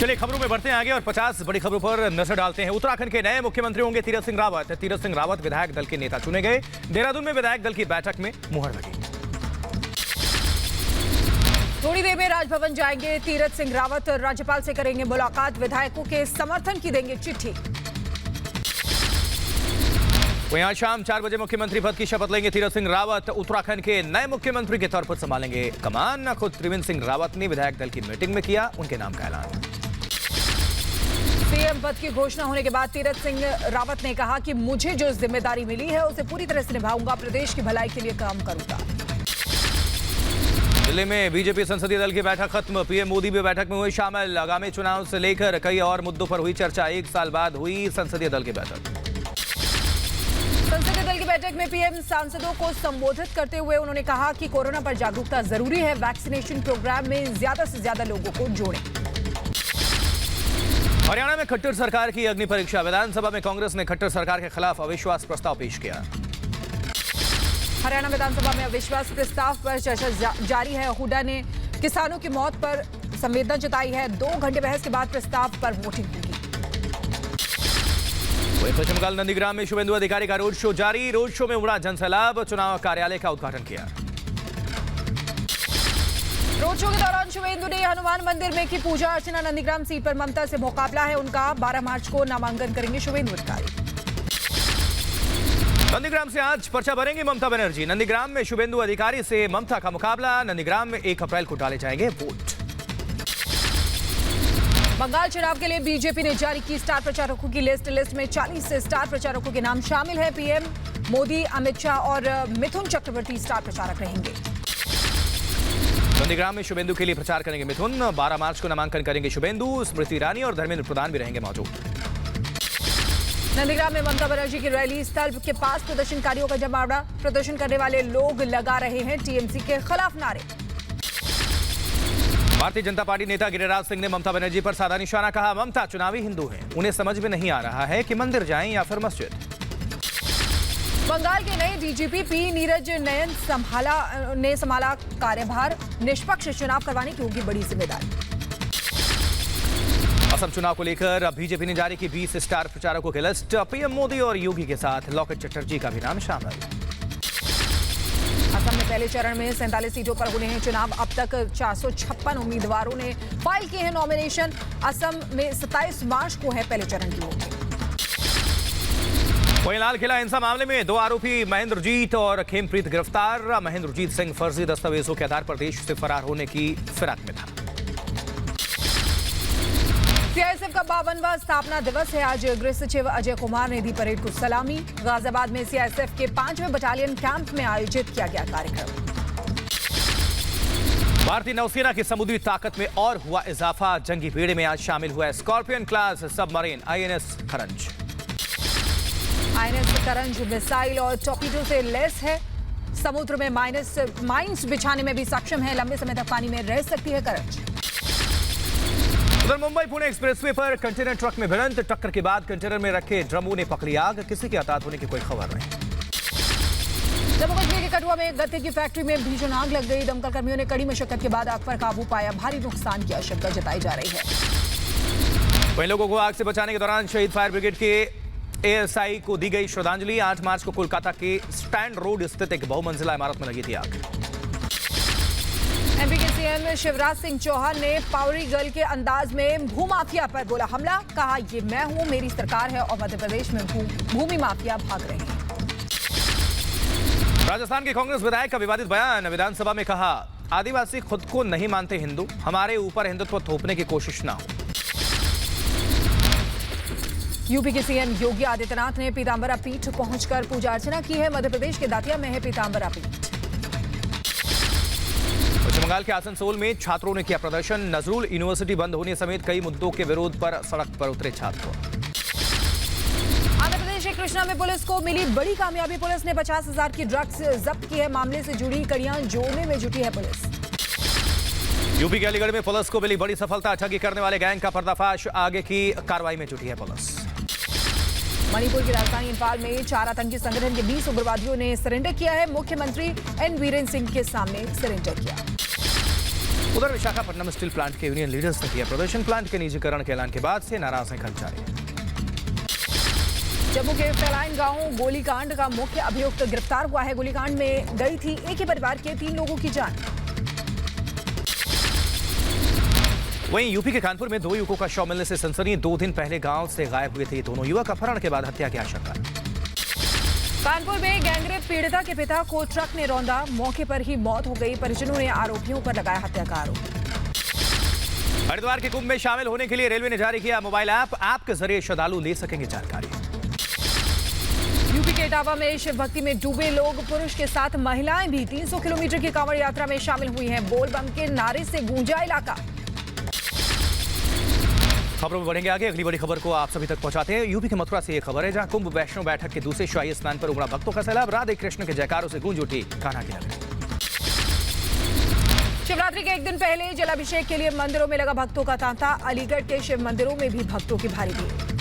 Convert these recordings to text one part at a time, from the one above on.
चलिए खबरों में बढ़ते हैं आगे और 50 बड़ी खबरों पर नजर डालते हैं। उत्तराखंड के नए मुख्यमंत्री होंगे तीरथ सिंह रावत। तीरथ सिंह रावत विधायक दल के नेता चुने गए। देहरादून में विधायक दल की बैठक में मुहर लगी। थोड़ी देर में राजभवन जाएंगे तीरथ सिंह रावत, राज्यपाल से करेंगे मुलाकात, विधायकों के समर्थन की देंगे चिट्ठी। वहीं आज शाम 4 बजे मुख्यमंत्री पद की शपथ लेंगे तीरथ सिंह रावत। उत्तराखंड के नए मुख्यमंत्री के तौर पर संभालेंगे कमान। खुद त्रिवेंद्र सिंह रावत ने विधायक दल की मीटिंग में किया उनके नाम का ऐलान। सीएम पद की घोषणा होने के बाद तीरथ सिंह रावत ने कहा कि मुझे जो जिम्मेदारी मिली है उसे पूरी तरह से निभाऊंगा, प्रदेश की भलाई के लिए काम करूंगा। दिल्ली में बीजेपी संसदीय दल की बैठक खत्म। पीएम मोदी भी बैठक में हुए शामिल। आगामी चुनाव से लेकर कई और मुद्दों पर हुई चर्चा। 1 साल बाद हुई संसदीय दल की बैठक। संसदीय दल की बैठक में पीएम सांसदों को संबोधित करते हुए उन्होंने कहा कि कोरोना पर जागरूकता जरूरी है, वैक्सीनेशन प्रोग्राम में ज्यादा से ज्यादा लोगों को जोड़ें। हरियाणा में खट्टर सरकार की अग्नि परीक्षा। विधानसभा में कांग्रेस ने खट्टर सरकार के खिलाफ अविश्वास प्रस्ताव पेश किया। हरियाणा विधानसभा में अविश्वास प्रस्ताव पर चर्चा जारी है। हुड्डा ने किसानों की मौत पर संवेदना जताई है। 2 घंटे बहस के बाद प्रस्ताव पर वोटिंग होगी। वहीं पश्चिम बंगाल नंदीग्राम में शुभेंदु अधिकारी का रोड शो जारी। रोड शो में उमड़ा जनसैलाब। चुनाव कार्यालय का उद्घाटन किया। रोड शो के दौरान शुभेंदु ने हनुमान मंदिर में की पूजा अर्चना। नंदीग्राम सीट पर ममता से मुकाबला है उनका। 12 मार्च को नामांकन करेंगे शुभेंदु अधिकारी। नंदीग्राम से आज पर्चा भरेंगी ममता बनर्जी। नंदीग्राम में शुभेंदु अधिकारी से ममता का मुकाबला। नंदीग्राम में 1 अप्रैल को डाले जाएंगे वोट। बंगाल चुनाव के लिए बीजेपी ने जारी की स्टार प्रचारकों की लिस्ट में 40 से स्टार प्रचारकों के नाम शामिल है। पीएम मोदी, अमित शाह और मिथुन चक्रवर्ती स्टार प्रचारक रहेंगे। नंदीग्राम में शुभेंदु के लिए प्रचार करेंगे मिथुन। 12 मार्च को नामांकन करेंगे शुभेंदु। स्मृति ईरानी और धर्मेंद्र प्रधान भी रहेंगे मौजूद। नंदीग्राम में ममता बनर्जी की रैली स्थल के पास प्रदर्शनकारियों का जमावड़ा। प्रदर्शन करने वाले लोग लगा रहे हैं टीएमसी के खिलाफ नारे। भारतीय जनता पार्टी नेता गिरिराज सिंह ने ममता बनर्जी पर साधा निशाना कहा। ममता चुनावी हिंदू हैं, उन्हें समझ में नहीं आ रहा है कि मंदिर जाएं या फिर मस्जिद। बंगाल के नए डीजीपी पी नीरज नयन ने संभाला कार्यभार। निष्पक्ष चुनाव करवाने की होगी बड़ी जिम्मेदारी। असम चुनाव को लेकर बीजेपी ने जारी की 20 स्टार प्रचारकों की लिस्ट। पीएम मोदी और योगी के साथ लॉकेट चटर्जी का भी नाम शामिल। असम में पहले चरण में 47 सीटों पर होने हैं चुनाव। अब तक 456 उम्मीदवारों ने फाइल किए हैं नॉमिनेशन। असम में 27 मार्च को है पहले चरण की वोटिंग। वहीं लाल किला हिंसा मामले में 2 आरोपी महेंद्रजीत और खेमप्रीत गिरफ्तार। महेंद्रजीत सिंह फर्जी दस्तावेजों के आधार पर देश से फरार होने की फिराक में था। सीआईएसएफ का 52वां स्थापना दिवस है आज। गृह सचिव अजय कुमार ने दी परेड को सलामी। गाजियाबाद में सीआईएसएफ के 5वें बटालियन कैंप में आयोजित किया गया कार्यक्रम। भारतीय नौसेना की समुद्री ताकत में और हुआ इजाफा। जंगी बेड़े में आज शामिल हुआ स्कॉर्पियन क्लास सबमरीन आईएनएस करंज। आईएनएस करंज मिसाइल और टॉर्पीडो से लैस है। समुद्र में माइंस बिछाने में भी सक्षम है। लंबे समय तक पानी में रह सकती है करंज। उधर मुंबई पुणे एक्सप्रेसवे पर कंटेनर ट्रक में भिड़ंत। टक्कर के बाद कंटेनर में रखे ड्रमों ने पकड़ी आग। किसी के हताहत होने की कोई खबर नहीं। जम्मू कश्मीर के कठुआ में गत्ते की फैक्ट्री में भीषण आग लग गई। दमकल कर्मियों ने कड़ी मशक्कत के बाद आग पर काबू पाया। भारी नुकसान की आशंका जताई जा रही है। वहीं लोगों को आग से बचाने के दौरान शहीद फायर ब्रिगेड के एएसआई को दी गई श्रद्धांजलि। 8 मार्च को कोलकाता के स्टैंड रोड स्थित एक बहुमंजिला इमारत में लगी थी आग। एमपी के सीएम शिवराज सिंह चौहान ने पावरी गर्ल के अंदाज में भूमाफिया पर बोला हमला। कहा ये मैं हूं, मेरी सरकार है और मध्य प्रदेश में भूमि माफिया भाग रहे हैं। राजस्थान के कांग्रेस विधायक का विवादित बयान। विधानसभा में कहा आदिवासी खुद को नहीं मानते हिंदू, हमारे ऊपर हिंदुत्व थोपने की कोशिश ना हो। यूपी के सीएम योगी आदित्यनाथ ने पीताम्बरा पीठ पहुंचकर पूजा अर्चना की है। मध्य प्रदेश के दातिया में है पीताम्बरा पीठ। पश्चिम बंगाल के आसनसोल में छात्रों ने किया प्रदर्शन। नजरुल यूनिवर्सिटी बंद होने समेत कई मुद्दों के विरोध पर सड़क पर उतरे छात्र। आंध्र प्रदेश के कृष्णा में पुलिस को मिली बड़ी कामयाबी। पुलिस ने 50,000 की ड्रग्स जब्त की है। मामले से जुड़ी कड़ियां जोड़ने में जुटी है पुलिस। यूपी के अलीगढ़ में पुलिस को मिली बड़ी सफलता। ठगी करने वाले गैंग का पर्दाफाश। आगे की कार्रवाई में जुटी है पुलिस। मणिपुर की राजधानी इंफाल में 4 आतंकी संगठन के 20 उग्रवादियों ने सरेंडर किया है। मुख्यमंत्री एन बीरेन सिंह के सामने सरेंडर किया। उधर विशाखापट्टनम स्टील प्लांट के यूनियन लीडर्स ने किया प्रदर्शन। प्लांट के निजीकरण के ऐलान के बाद से नाराज हैं कर्मचारी। जम्मू के फैलाइन गांव गोलीकांड का मुख्य अभियुक्त गिरफ्तार हुआ है। गोलीकांड में गई थी एक ही परिवार के 3 लोगों की जान। वहीं यूपी के कानपुर में 2 युवकों का शव मिलने से सनसनी। 2 दिन पहले गांव से गायब हुए थे दोनों युवक। अपहरण के बाद हत्या की आशंका। कानपुर में गैंगरेप पीड़िता के पिता को ट्रक ने रौंदा, मौके पर ही मौत हो गई। परिजनों ने आरोपियों पर लगाया हत्या का आरोप। हरिद्वार के कुंभ में शामिल होने के लिए रेलवे ने जारी किया मोबाइल ऐप के जरिए श्रद्धालु ले सकेंगे जानकारी। यूपी के इटावा में शिव भक्ति में डूबे लोग, पुरुष के साथ महिलाएं भी 300 किलोमीटर की कांवड़ यात्रा में शामिल हुई हैं। बोल बम के नारे से गूंजा इलाका। खबरों में बढ़ेंगे आगे। अगली बड़ी खबर को आप सभी तक पहुंचाते हैं। यूपी के मथुरा से ये खबर है, जहां कुंभ वैष्णो बैठक के दूसरे शाही स्नान पर उमड़ा भक्तों का सैलाब। राधे कृष्ण के जयकारों से गूंज उठी कान्हा की नगरी। शिवरात्रि के एक दिन पहले जलाभिषेक के लिए मंदिरों में लगा भक्तों का तांता। अलीगढ़ के शिव मंदिरों में भी भक्तों की भारी भीड़।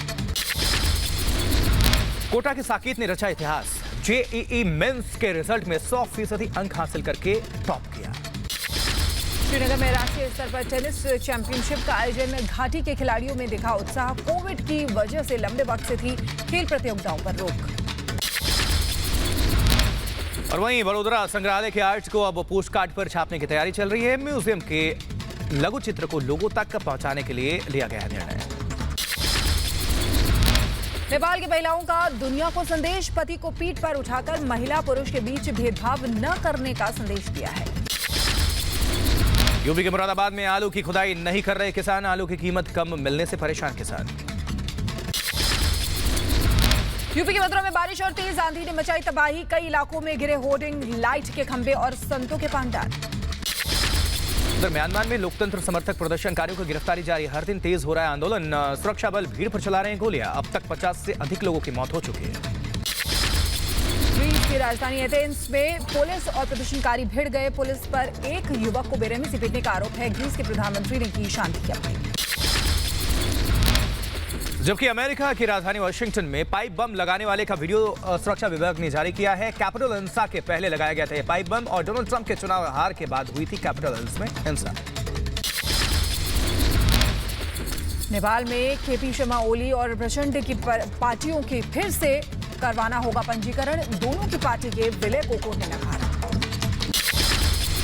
कोटा के साकेत ने रचा इतिहास। जेईई मेंस के रिजल्ट में 100% अंक हासिल करके टॉप किया। श्रीनगर में राष्ट्रीय स्तर पर टेनिस चैंपियनशिप का आयोजन। घाटी के खिलाड़ियों में दिखा उत्साह। कोविड की वजह से लंबे वक्त से थी खेल प्रतियोगिताओं पर रोक। और वहीं वडोदरा संग्रहालय के आर्ट्स को अब पोस्ट कार्ड पर छापने की तैयारी चल रही है। म्यूजियम के लघु चित्र को लोगों तक पहुंचाने के लिए लिया गया निर्णय। नेपाल की महिलाओं का दुनिया को संदेश। पति को पीठ पर उठाकर महिला पुरुष के बीच भेदभाव न करने का संदेश दिया है। यूपी के मुरादाबाद में आलू की खुदाई नहीं कर रहे किसान। आलू की कीमत कम मिलने से परेशान किसान। यूपी के मथुरा में बारिश और तेज आंधी ने मचाई तबाही। कई इलाकों में गिरे होर्डिंग, लाइट के खंभे और संतों के पांडाल। उधर म्यांमार में लोकतंत्र समर्थक प्रदर्शनकारियों की गिरफ्तारी जारी। हर दिन तेज हो रहा है आंदोलन। सुरक्षा बल भीड़ पर चला रहे हैं गोलियां। अब तक 50 से अधिक लोगों की मौत हो चुकी है। ग्रीस की राजधानी एथेंस में पुलिस और प्रदर्शनकारी भिड़ गए। पुलिस पर एक युवक को बेरहमी से पीटने का आरोप है। ग्रीस के प्रधानमंत्री ने की शांति की अपील। जबकि अमेरिका की राजधानी वाशिंगटन में पाइप बम लगाने वाले का वीडियो सुरक्षा विभाग ने जारी किया है। कैपिटल हिंसा के पहले लगाया गया था ये पाइप बम और डोनाल्ड ट्रंप के चुनाव हार के बाद हुई थी कैपिटल हिल्स में हिंसा। नेपाल में केपी शर्मा ओली और प्रचंड की पार्टियों की फिर से करवाना होगा पंजीकरण। दोनों की पार्टी के विलय को कोर्ट ने नकारा।